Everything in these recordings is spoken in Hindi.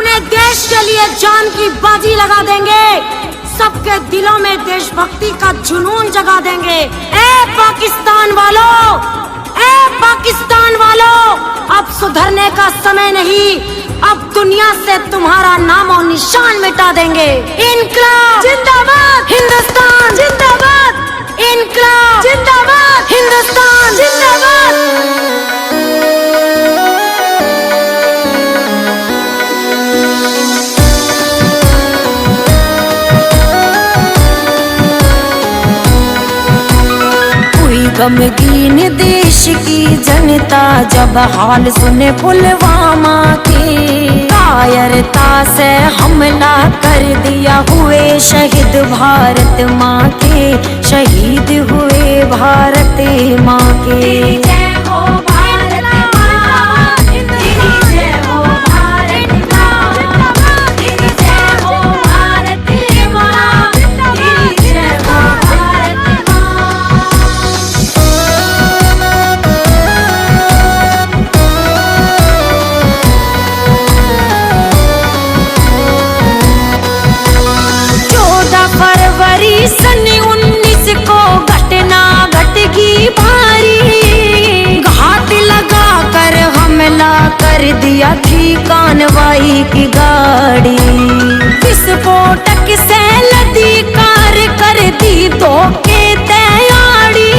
अपने देश के लिए जान की बाजी लगा देंगे, सबके दिलों में देशभक्ति का जुनून जगा देंगे। ए पाकिस्तान वालों, ए पाकिस्तान वालों, अब सुधरने का समय नहीं, अब दुनिया से तुम्हारा नामो निशान मिटा देंगे। इनकलाब जिंदाबाद, हिंदुस्तान जिंदाबाद, इनकलाब जिंदाबाद, हिंदुस्तान जिंदाबाद। गमगीन देश की जनता जब हाल सुने पुलवामा के, कायरता से हमला कर दिया हुए शहीद भारत माँ के, शहीद हुए भारत माँ के। सन 19 को घटना घट गई भारी, घात लगा कर हमला कर दिया थी कानवाई की गाड़ी, विस्फोटक से लदी कार कर दी धोखे तैयारी,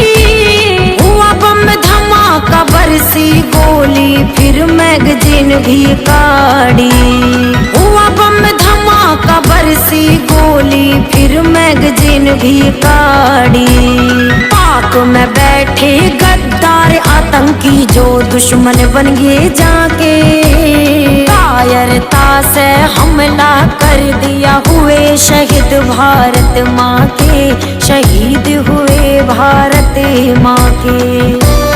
हुआ बम धमाका बरसी गोली फिर मैगजीन भी काढ़ी, हुआ बम धमाका बरसी गोली फिर मैगजीन भी काढ़ी। पाक में बैठे गद्दार आतंकी जो दुश्मन बन गए जाके, कायरता से हमला कर दिया हुए शहीद भारत माँ के, शहीद हुए भारत माँ के।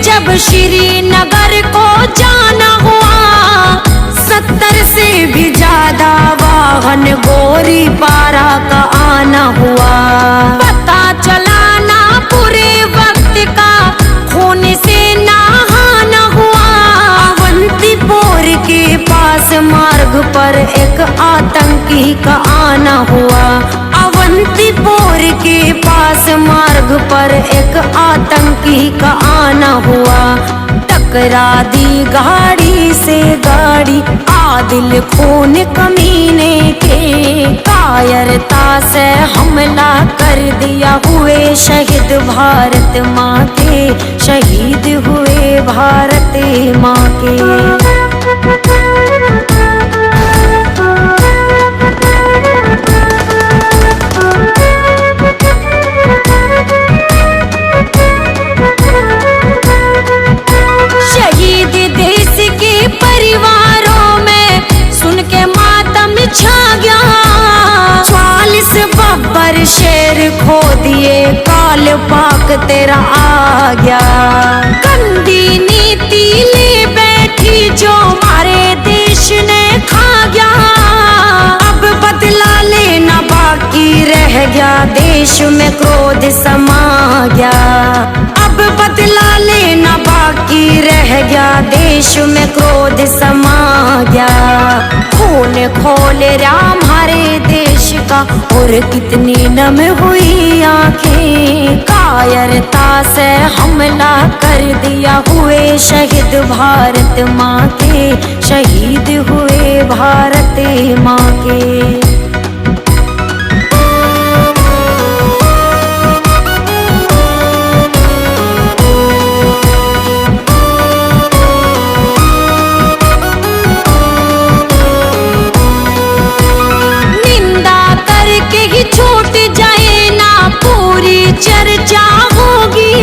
जब श्रीनगर को जाना हुआ, 70 से भी ज्यादा वाहन गोरी पारा का आना हुआ, पता चला ना पूरे वक्त का खून से नहाना हुआ। अवंतीपुर के पास मार्ग पर एक आतंकी का आना हुआ, अवंतीपुर के पास मार्ग पर एक आतंकी का आना हुआ, टकरा दी गाड़ी से गाड़ी आदिल खून कमीने के, कायरता से हमला कर दिया हुए शहीद भारत माँ के, शहीद हुए भारत माँ के। परिवारों में सुन के मातम छा गया, 40 बब्बर शेर खो दिए, काल पाक तेरा आ गया। गंदी नीति ले बैठी जो हमारे देश ने खा गया, अब बदला लेना बाकी रह गया, देश में क्रोध समा गया, अब बदला लेना बाकी रह गया, देश में क्रोध समा गया। खून खोल राम हरे देश का और कितनी नम हुई आंखें, कायरता से हमला कर दिया हुए शहीद भारत माँ के, शहीद हुए भारत माँ के। छूट जाए ना पूरी चर्चा होगी,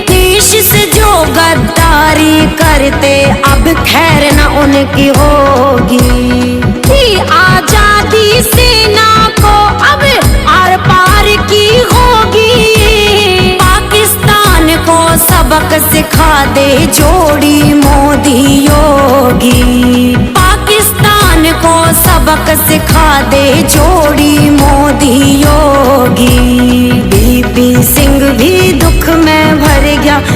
देश से जो गद्दारी करते अब खैर न उनकी होगी, कि आजादी सेना को अब आर पार की होगी, पाकिस्तान को सबक सिखा दे जोड़ी मोदी योगी, पाकिस्तान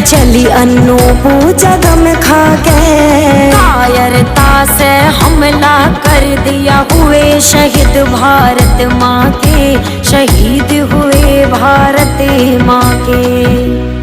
चली अन्नू पूजा दम खा के। कायरता से हमला कर दिया, हुए शहीद भारत माँ के, शहीद हुए भारत माँ के।